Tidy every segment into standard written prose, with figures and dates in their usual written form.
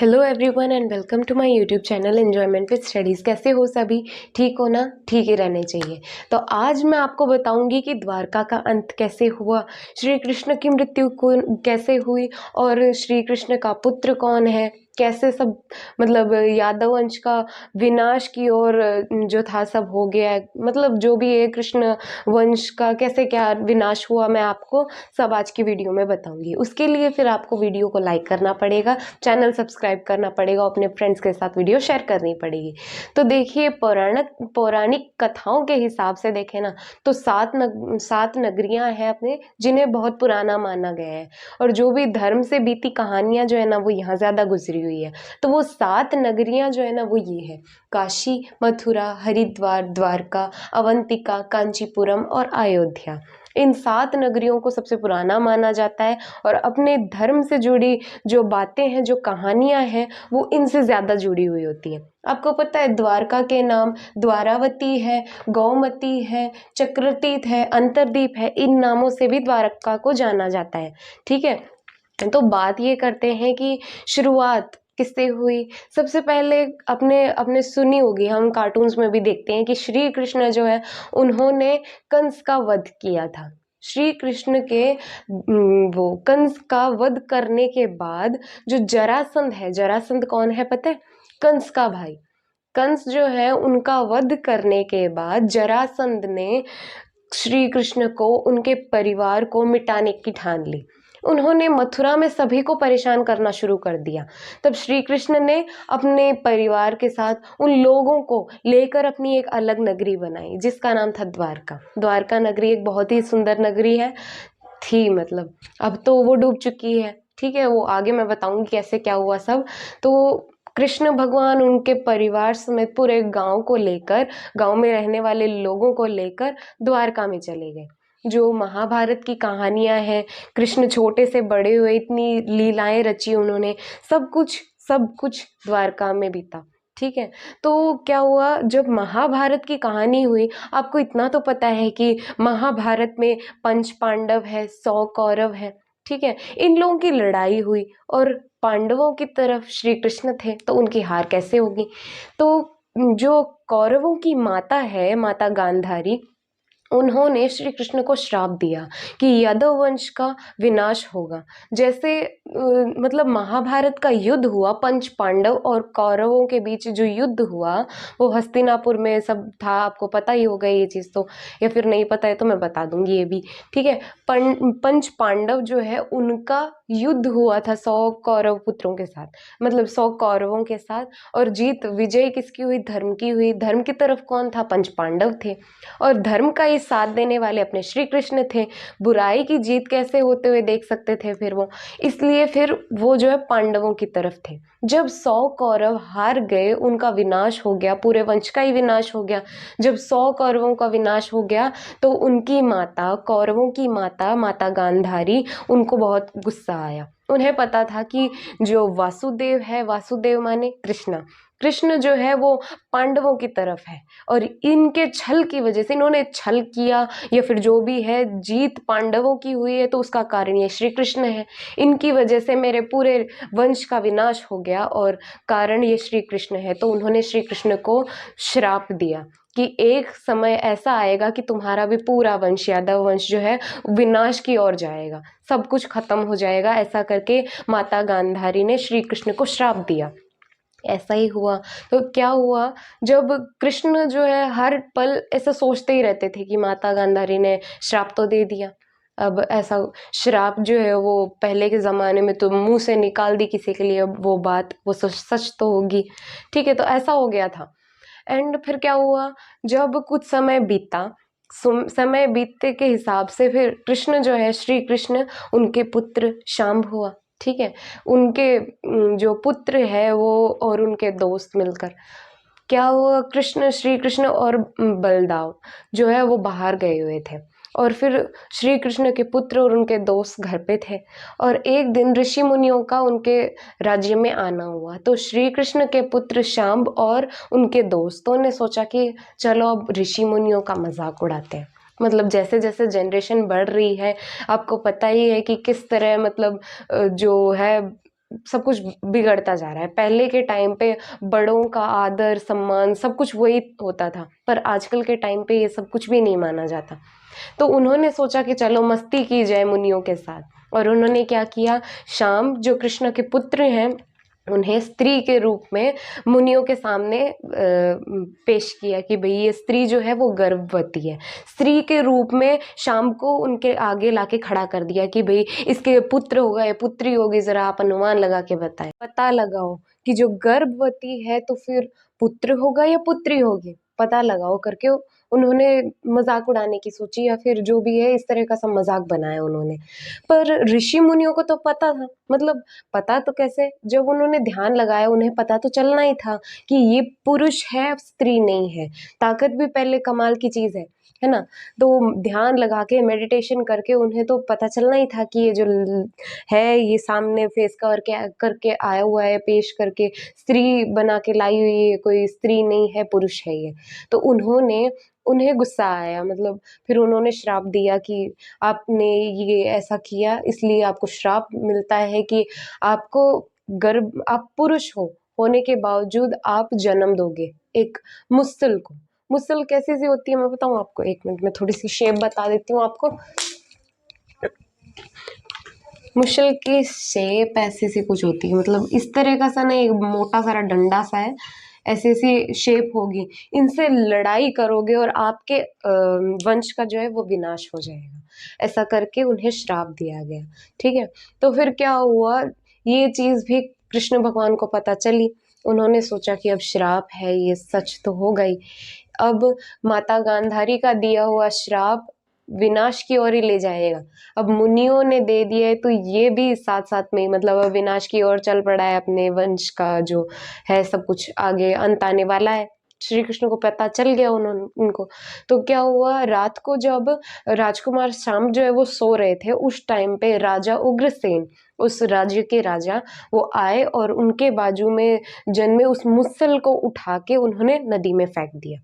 Hello everyone and welcome to my YouTube channel enjoyment with studies. कैसे हो सभी? ठीक हो ना? ठीक ही रहने चाहिए। तो आज मैं आपको बताऊंगी कि द्वारका का अंत कैसे हुआ, श्री कृष्ण की मृत्यु कैसे हुई और श्री कृष्ण का पुत्र कौन है, कैसे सब मतलब यादव वंश का विनाश की ओर जो था सब हो गया है। मतलब जो भी है कृष्ण वंश का कैसे क्या विनाश हुआ, मैं आपको सब आज की वीडियो में बताऊंगी। उसके लिए फिर आपको वीडियो को लाइक करना पड़ेगा, चैनल सब्सक्राइब करना पड़ेगा, अपने फ्रेंड्स के साथ वीडियो शेयर करनी पड़ेगी। तो देखिए, पौराणिक कथाओं के हिसाब से देखें ना, तो सात नगरियां हैं अपने, जिन्हें बहुत पुराना माना गया है। और जो भी धर्म से बीती कहानियां जो है ना, वो यहाँ ज्यादा गुजरी हुई है। तो वो 7 नगरियां जो है ना, वो ये है: काशी, मथुरा, हरिद्वार, द्वारका, अवंतिका, कांचीपुरम और अयोध्या। इन 7 नगरियों को सबसे पुराना माना जाता है और अपने धर्म से जुड़ी जो बातें हैं, जो कहानियां हैं, वो इनसे ज्यादा जुड़ी हुई होती हैं। आपको पता है, द्वारका के नाम द्वारावती है, गौमती है, चक्रतीर्थ है, अंतरदीप है। इन नामों से भी द्वारका को जाना जाता है। ठीक है, तो बात ये करते हैं कि शुरुआत किससे हुई। सबसे पहले अपने अपने सुनी होगी, हम कार्टून्स में भी देखते हैं कि श्री कृष्ण जो है, उन्होंने कंस का वध किया था। श्री कृष्ण के वो कंस का वध करने के बाद जो जरासंध है, जरासंध कौन है पता है? कंस का भाई। कंस जो है, उनका वध करने के बाद जरासंध ने श्री कृष्ण को, उनके परिवार को मिटाने की ठान ली। उन्होंने मथुरा में सभी को परेशान करना शुरू कर दिया। तब श्री कृष्ण ने अपने परिवार के साथ उन लोगों को लेकर अपनी एक अलग नगरी बनाई, जिसका नाम था द्वारका। द्वारका नगरी एक बहुत ही सुंदर नगरी है थी। मतलब अब तो वो डूब चुकी है। ठीक है, वो आगे मैं बताऊंगी कैसे क्या हुआ सब। तो कृष्ण भगवान उनके परिवार समेत पूरे गांव को लेकर, गांव में रहने वाले लोगों को लेकर द्वारका में चले गए। जो महाभारत की कहानियां हैं, कृष्ण छोटे से बड़े हुए, इतनी लीलाएं रची उन्होंने, सब कुछ द्वारका में बीता। ठीक है, तो क्या हुआ जब महाभारत की कहानी हुई। आपको इतना तो पता है कि महाभारत में 5 पांडव है, 100 कौरव है। ठीक है, इन लोगों की लड़ाई हुई और पांडवों की तरफ श्री कृष्ण थे, तो उनकी हार कैसे होगी? तो जो कौरवों की माता है, माता गांधारी, उन्होंने श्री कृष्ण को श्राप दिया कि यादव वंश का विनाश होगा। जैसे मतलब महाभारत का युद्ध हुआ, 5 पांडव और कौरवों के बीच जो युद्ध हुआ, वो हस्तिनापुर में सब था। आपको पता ही होगा ये चीज़ तो, या फिर नहीं पता है तो मैं बता दूंगी ये भी। ठीक है, 5 पांडव जो है, उनका युद्ध हुआ था 100 कौरव पुत्रों के साथ, मतलब 100 कौरवों के साथ। और जीत, विजय किसकी हुई? धर्म की हुई। धर्म की तरफ कौन था? 5 पांडव थे और धर्म का ये साथ देने वाले अपने श्री कृष्ण थे। बुराई की जीत कैसे होते हुए देख सकते थे फिर वो, इसलिए फिर वो जो है पांडवों की तरफ थे। जब 100 कौरव हार गए, उनका विनाश हो गया, पूरे वंश का ही विनाश हो गया। जब 100 कौरवों का विनाश हो गया, तो उनकी माता, कौरवों की माता, माता गांधारी, उनको बहुत गुस्सा आया। उन्हें पता था कि जो वासुदेव है, वासुदेव माने कृष्णा, कृष्ण जो है वो पांडवों की तरफ है। और इनके छल की वजह से, इन्होंने छल किया या फिर जो भी है, जीत पांडवों की हुई है, तो उसका कारण ये श्री कृष्ण है। इनकी वजह से मेरे पूरे वंश का विनाश हो गया और कारण ये श्री कृष्ण है। तो उन्होंने श्री कृष्ण को श्राप दिया कि एक समय ऐसा आएगा कि तुम्हारा भी पूरा वंश, यादव वंश जो है, विनाश की ओर जाएगा, सब कुछ खत्म हो जाएगा। ऐसा करके माता गांधारी ने श्री कृष्ण को श्राप दिया। ऐसा ही हुआ। तो क्या हुआ, जब कृष्ण जो है हर पल ऐसा सोचते ही रहते थे कि माता गांधारी ने श्राप तो दे दिया, अब ऐसा श्राप जो है वो पहले के ज़माने में तो मुंह से निकाल दी किसी के लिए, अब वो बात वो सच तो होगी। ठीक है, तो ऐसा हो गया था। एंड फिर क्या हुआ, जब कुछ समय बीता, समय बीतते के हिसाब से फिर कृष्ण जो है, श्री कृष्ण, उनके पुत्र शांब हुआ। ठीक है, उनके जो पुत्र है वो और उनके दोस्त मिलकर क्या हुआ, कृष्ण, श्री कृष्ण और बलदाव जो है वो बाहर गए हुए थे। और फिर श्री कृष्ण के पुत्र और उनके दोस्त घर पे थे। और एक दिन ऋषि मुनियों का उनके राज्य में आना हुआ। तो श्री कृष्ण के पुत्र शांब और उनके दोस्तों ने सोचा कि चलो अब ऋषि मुनियों का मजाक उड़ाते हैं। मतलब जैसे जैसे जनरेशन बढ़ रही है, आपको पता ही है कि किस तरह मतलब जो है सब कुछ बिगड़ता जा रहा है। पहले के टाइम पे बड़ों का आदर सम्मान सब कुछ वही होता था, पर आजकल के टाइम पे ये सब कुछ भी नहीं माना जाता। तो उन्होंने सोचा कि चलो मस्ती की जाए मुनियों के साथ, और उन्होंने क्या किया, शाम जो कृष्ण के पुत्र हैं उन्हें स्त्री के रूप में मुनियों के सामने पेश किया कि भाई ये स्त्री जो है वो गर्भवती है। स्त्री के रूप में शाम को उनके आगे लाके खड़ा कर दिया कि भाई इसके पुत्र होगा या पुत्री होगी, जरा आप अनुमान लगा के बताएं, पता लगाओ कि जो गर्भवती है तो फिर पुत्र होगा या पुत्री होगी, पता लगाओ करके उन्होंने मजाक उड़ाने की सोची, या फिर जो भी है इस तरह का सब मजाक बनाया उन्होंने। पर ऋषि मुनियों को तो पता था, मतलब पता तो कैसे, जब उन्होंने ध्यान लगाया उन्हें पता तो चलना ही था कि ये पुरुष है स्त्री नहीं है। ताकत भी पहले कमाल की चीज है ना। तो ध्यान लगा के मेडिटेशन करके उन्हें तो पता चलना ही था कि ये जो है ये सामने फेस करके करके आया हुआ है, पेश करके स्त्री बना के लाई हुई है, कोई स्त्री नहीं है पुरुष है ये। तो उन्हें गुस्सा आया, मतलब फिर उन्होंने श्राप दिया कि आपने ये ऐसा किया इसलिए आपको श्राप मिलता है कि आपको गर्भ, आप पुरुष होने के बावजूद आप जन्म दोगे एक मुस्सल को। मुस्सल कैसी सी होती है मैं बताऊं आपको, एक मिनट में थोड़ी सी शेप बता देती हूँ आपको। मुसल की शेप ऐसी सी कुछ होती है, मतलब इस तरह का सा ना, एक मोटा सारा डंडा सा है, ऐसी सी शेप होगी। इनसे लड़ाई करोगे और आपके वंश का जो है वो विनाश हो जाएगा, ऐसा करके उन्हें श्राप दिया गया। ठीक है, तो फिर क्या हुआ, ये चीज भी कृष्ण भगवान को पता चली। उन्होंने सोचा कि अब श्राप है ये सच तो हो गई, अब माता गांधारी का दिया हुआ श्राप विनाश की ओर ही ले जाएगा। अब मुनियों ने दे दिया है तो ये भी साथ साथ में मतलब अब विनाश की ओर चल पड़ा है, अपने वंश का जो है सब कुछ आगे अंत आने वाला है। श्री कृष्ण को पता चल गया उनको। तो क्या हुआ, रात को जब राजकुमार श्याम जो है वो सो रहे थे, उस टाइम पे राजा उग्रसेन, उस राज्य के राजा, वो आए और उनके बाजू में जन्मे उस मुसल को उठा के उन्होंने नदी में फेंक दिया।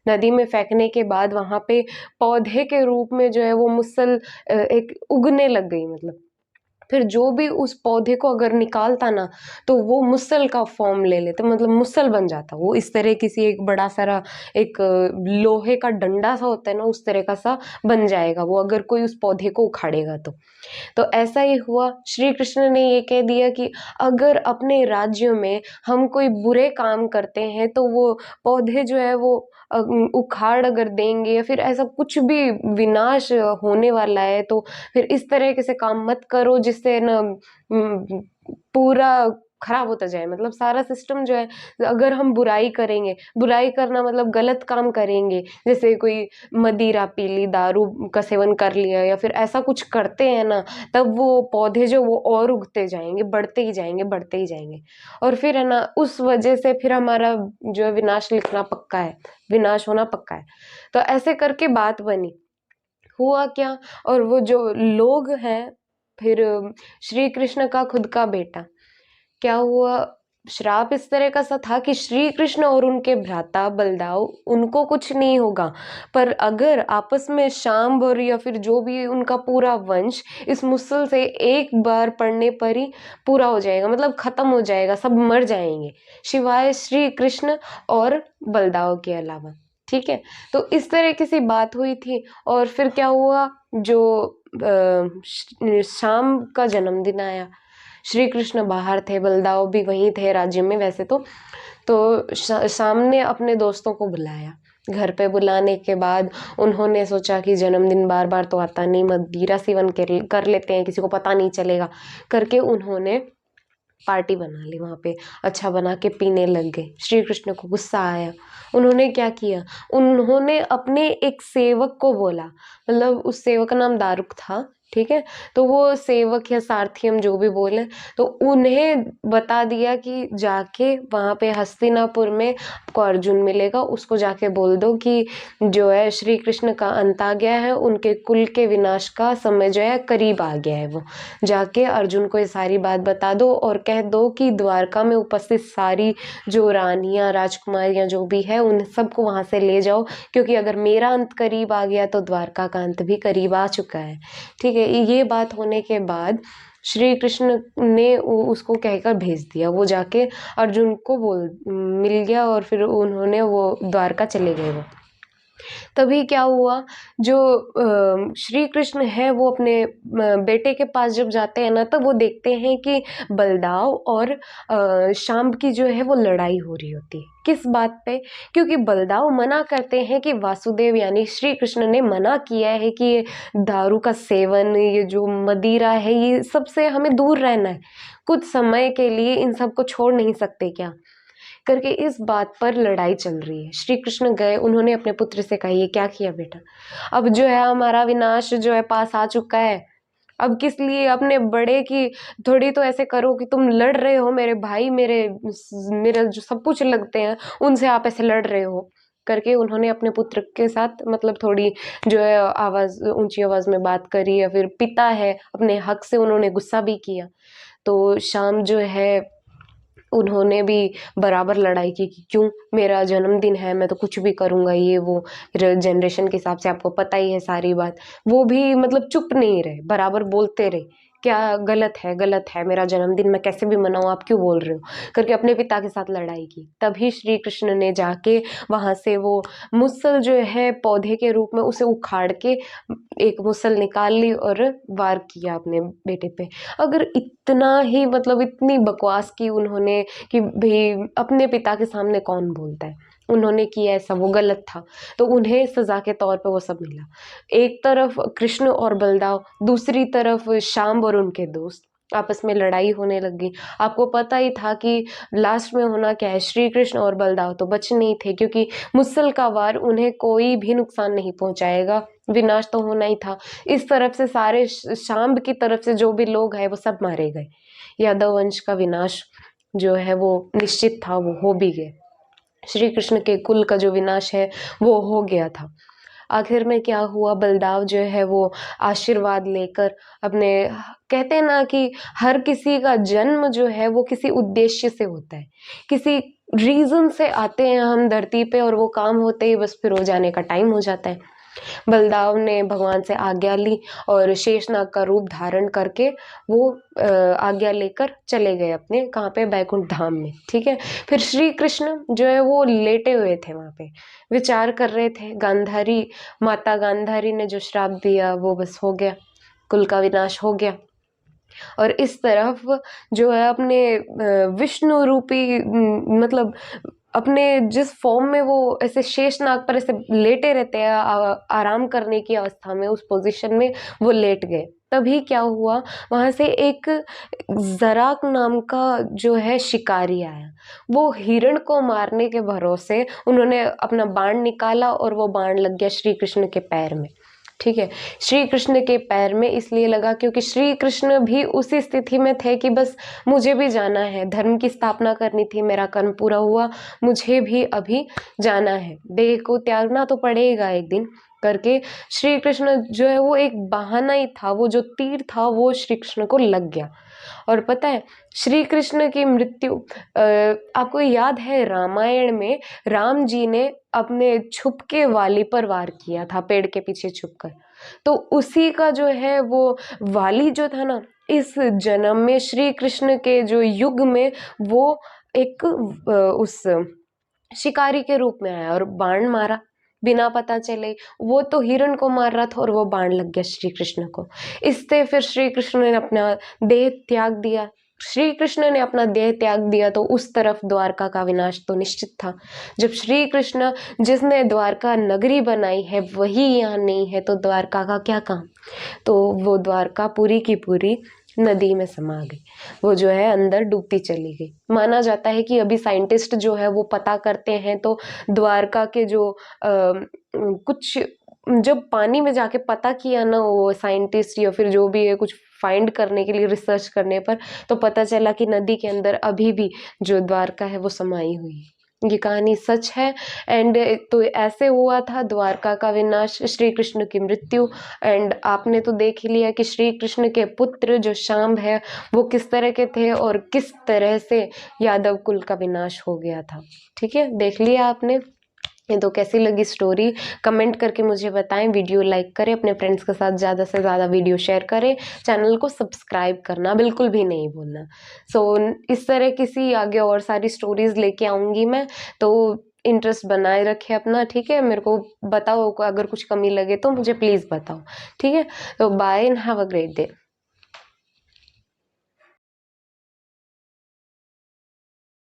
नदी में फेंकने के बाद वहां पे पौधे के रूप में जो है वो मुसल एक उगने लग गई। मतलब फिर जो भी उस पौधे को अगर निकालता ना तो वो मुसल का फॉर्म ले लेता, मतलब मुसल बन जाता वो। इस तरह किसी एक बड़ा सारा एक लोहे का डंडा सा होता है ना, उस तरह का सा बन जाएगा वो, अगर कोई उस पौधे को उखाड़ेगा तो ऐसा ही हुआ। श्री कृष्ण ने ये कह दिया कि अगर अपने राज्य में हम कोई बुरे काम करते हैं तो वो पौधे जो है वो उखाड़ अगर देंगे या फिर ऐसा कुछ भी विनाश होने वाला है, तो फिर इस तरह के से काम मत करो जिससे ना पूरा खराब होता जाए। मतलब सारा सिस्टम जो है, अगर हम बुराई करेंगे, बुराई करना मतलब गलत काम करेंगे, जैसे कोई मदिरा पी ली, दारू का सेवन कर लिया या फिर ऐसा कुछ करते हैं ना, तब वो पौधे जो वो और उगते जाएंगे, बढ़ते ही जाएंगे, बढ़ते ही जाएंगे। और फिर है ना उस वजह से फिर हमारा जो है विनाश लिखना पक्का है, विनाश होना पक्का है। तो ऐसे करके बात बनी। हुआ क्या, और वो जो लोग हैं, फिर श्री कृष्ण का खुद का बेटा, क्या हुआ, श्राप इस तरह का सा था कि श्री कृष्ण और उनके भ्राता बलदाव उनको कुछ नहीं होगा, पर अगर आपस में शांब और या फिर जो भी उनका पूरा वंश इस मुसल से एक बार पड़ने पर ही पूरा हो जाएगा, मतलब खत्म हो जाएगा, सब मर जाएंगे सिवाय श्री कृष्ण और बलदाव के अलावा। ठीक है, तो इस तरह की सी बात हुई थी। और फिर क्या हुआ, जो शाम का जन्मदिन आया, श्री कृष्ण बाहर थे, बलदाव भी वहीं थे राज्य में वैसे तो शाम ने अपने दोस्तों को बुलाया। घर पे बुलाने के बाद उन्होंने सोचा कि जन्मदिन बार बार तो आता नहीं, मदिरा सेवन कर लेते हैं, किसी को पता नहीं चलेगा करके उन्होंने पार्टी बना ली वहाँ पे, अच्छा बना के पीने लग गए। श्री कृष्ण को गुस्सा आया। उन्होंने क्या किया, उन्होंने अपने एक सेवक को बोला, मतलब उस सेवक का नाम दारुक था। ठीक है, तो वो सेवक या सारथी हम जो भी बोले, तो उन्हें बता दिया कि जाके वहाँ पे हस्तिनापुर में आपको अर्जुन मिलेगा, उसको जाके बोल दो कि जो है श्री कृष्ण का अंत आ गया है, उनके कुल के विनाश का समय जो है करीब आ गया है। वो जाके अर्जुन को ये सारी बात बता दो और कह दो कि द्वारका में उपस्थित सारी जो रानियां राजकुमारियां जो भी है उन सबको वहां से ले जाओ, क्योंकि अगर मेरा अंत करीब आ गया तो द्वारका का अंत भी करीब आ चुका है। ठीक है, ये बात होने के बाद श्री कृष्ण ने उसको कहकर भेज दिया। वो जाके अर्जुन को मिल गया और फिर उन्होंने वो द्वारका चले गए वो। तभी क्या हुआ, जो श्री कृष्ण है वो अपने बेटे के पास जब जाते हैं ना, तब वो देखते हैं कि बलदाव और शाम्ब की जो है वो लड़ाई हो रही होती है। किस बात पे? क्योंकि बलदाव मना करते हैं कि वासुदेव यानी श्री कृष्ण ने मना किया है कि ये दारू का सेवन, ये जो मदिरा है, ये सबसे हमें दूर रहना है, कुछ समय के लिए इन सबको छोड़ नहीं सकते क्या करके इस बात पर लड़ाई चल रही है। श्री कृष्ण गए, उन्होंने अपने पुत्र से कहा ये क्या किया बेटा, अब जो है हमारा विनाश जो है पास आ चुका है, अब किस लिए अपने बड़े की थोड़ी तो ऐसे करो कि तुम लड़ रहे हो, मेरे भाई मेरा जो सब कुछ लगते हैं उनसे आप ऐसे लड़ रहे हो करके उन्होंने अपने पुत्र के साथ मतलब थोड़ी जो है आवाज ऊंची आवाज में बात करी, या फिर पिता है अपने हक से उन्होंने गुस्सा भी किया। तो शाम जो है उन्होंने भी बराबर लड़ाई की कि क्यों, मेरा जन्मदिन है, मैं तो कुछ भी करूँगा, ये वो। जनरेशन के हिसाब से आपको पता ही है सारी बात। वो भी मतलब चुप नहीं रहे, बराबर बोलते रहे, क्या गलत है, मेरा जन्मदिन मैं कैसे भी मनाऊँ, आप क्यों बोल रहे हो करके अपने पिता के साथ लड़ाई की। तभी श्री कृष्ण ने जाके वहाँ से वो मुसल जो है पौधे के रूप में उसे उखाड़ के एक मुसल निकाल ली और वार किया अपने बेटे पे। अगर इतना ही मतलब इतनी बकवास की उन्होंने कि भाई अपने पिता के सामने कौन बोलता है, उन्होंने किया ऐसा, वो गलत था, तो उन्हें सजा के तौर पे वो सब मिला। एक तरफ कृष्ण और बलदाव, दूसरी तरफ शाम्ब और उनके दोस्त, आपस में लड़ाई होने लगी। आपको पता ही था कि लास्ट में होना क्या है, श्री कृष्ण और बलदाव तो बच नहीं थे, क्योंकि मुसल का वार उन्हें कोई भी नुकसान नहीं पहुंचाएगा, विनाश तो होना ही था। इस तरफ से सारे शाम्ब की तरफ से जो भी लोग हैं वो सब मारे गए। यादव वंश का विनाश जो है वो निश्चित था, वो हो भी गया। श्री कृष्ण के कुल का जो विनाश है वो हो गया था। आखिर में क्या हुआ, बलदाव जो है वो आशीर्वाद लेकर अपने, कहते हैं ना कि हर किसी का जन्म जो है वो किसी उद्देश्य से होता है, किसी रीजन से आते हैं हम धरती पे, और वो काम होते ही बस फिर हो जाने का टाइम हो जाता है। बलदाव ने भगवान से आज्ञा ली और शेषनाग का रूप धारण करके वो आज्ञा लेकर चले गए अपने, कहाँ पे, बैकुंठ धाम में। ठीक है, फिर श्री कृष्ण जो है वो लेटे हुए थे वहाँ पे, विचार कर रहे थे। गांधारी, माता गांधारी ने जो श्राप दिया वो बस हो गया, कुल का विनाश हो गया। और इस तरफ जो है अपने विष्णु रूपी मतलब अपने जिस फॉर्म में वो ऐसे शेषनाग पर ऐसे लेटे रहते हैं आराम करने की अवस्था में, उस पोजीशन में वो लेट गए। तभी क्या हुआ, वहां से एक जराक नाम का जो है शिकारी आया। वो हिरण को मारने के भरोसे उन्होंने अपना बाण निकाला और वो बाण लग गया श्री कृष्ण के पैर में। ठीक है, श्री कृष्ण के पैर में इसलिए लगा क्योंकि श्री कृष्ण भी उसी स्थिति में थे कि बस मुझे भी जाना है, धर्म की स्थापना करनी थी, मेरा कर्म पूरा हुआ, मुझे भी अभी जाना है, देह को त्यागना तो पड़ेगा एक दिन करके श्री कृष्ण जो है वो एक बहाना ही था, वो जो तीर था वो श्री कृष्ण को लग गया। और पता है श्री कृष्ण की मृत्यु आपको याद है, रामायण में राम जी ने अपने छुपके वाली पर वार किया था, पेड़ के पीछे छुपकर, तो उसी का जो है वो वाली जो था ना, इस जन्म में श्री कृष्ण के जो युग में वो एक उस शिकारी के रूप में आया और बाण मारा बिना पता चले। वो तो हिरण को मार रहा था और वो बाण लग गया श्री कृष्ण को। इससे फिर श्री कृष्ण ने अपना देह त्याग दिया। श्री कृष्ण ने अपना देह त्याग दिया तो उस तरफ द्वारका का विनाश तो निश्चित था। जब श्री कृष्ण जिसने द्वारका नगरी बनाई है वही यहाँ नहीं है तो द्वारका का क्या काम। तो वो द्वारका पूरी की पूरी नदी में समा गई, वो जो है अंदर डूबती चली गई। माना जाता है कि अभी साइंटिस्ट जो है वो पता करते हैं तो द्वारका के जो कुछ जब पानी में जाके पता किया ना वो साइंटिस्ट या फिर जो भी है कुछ फाइंड करने के लिए रिसर्च करने पर, तो पता चला कि नदी के अंदर अभी भी जो द्वारका है वो समाई हुई है। ये कहानी सच है। एंड तो ऐसे हुआ था द्वारका का विनाश, श्री कृष्ण की मृत्यु। एंड आपने तो देख ही लिया कि श्री कृष्ण के पुत्र जो शाम्ब है वो किस तरह के थे और किस तरह से यादव कुल का विनाश हो गया था। ठीक है, देख लिया आपने। तो कैसी लगी स्टोरी कमेंट करके मुझे बताएं, वीडियो लाइक करें, अपने फ्रेंड्स के साथ ज़्यादा से ज़्यादा वीडियो शेयर करें, चैनल को सब्सक्राइब करना बिल्कुल भी नहीं भूलना। सो इस तरह किसी आगे और सारी स्टोरीज लेके आऊँगी मैं, तो इंटरेस्ट बनाए रखे अपना, ठीक है। मेरे को बताओ अगर कुछ कमी लगे तो मुझे प्लीज़ बताओ, ठीक है। तो bye and have a great day.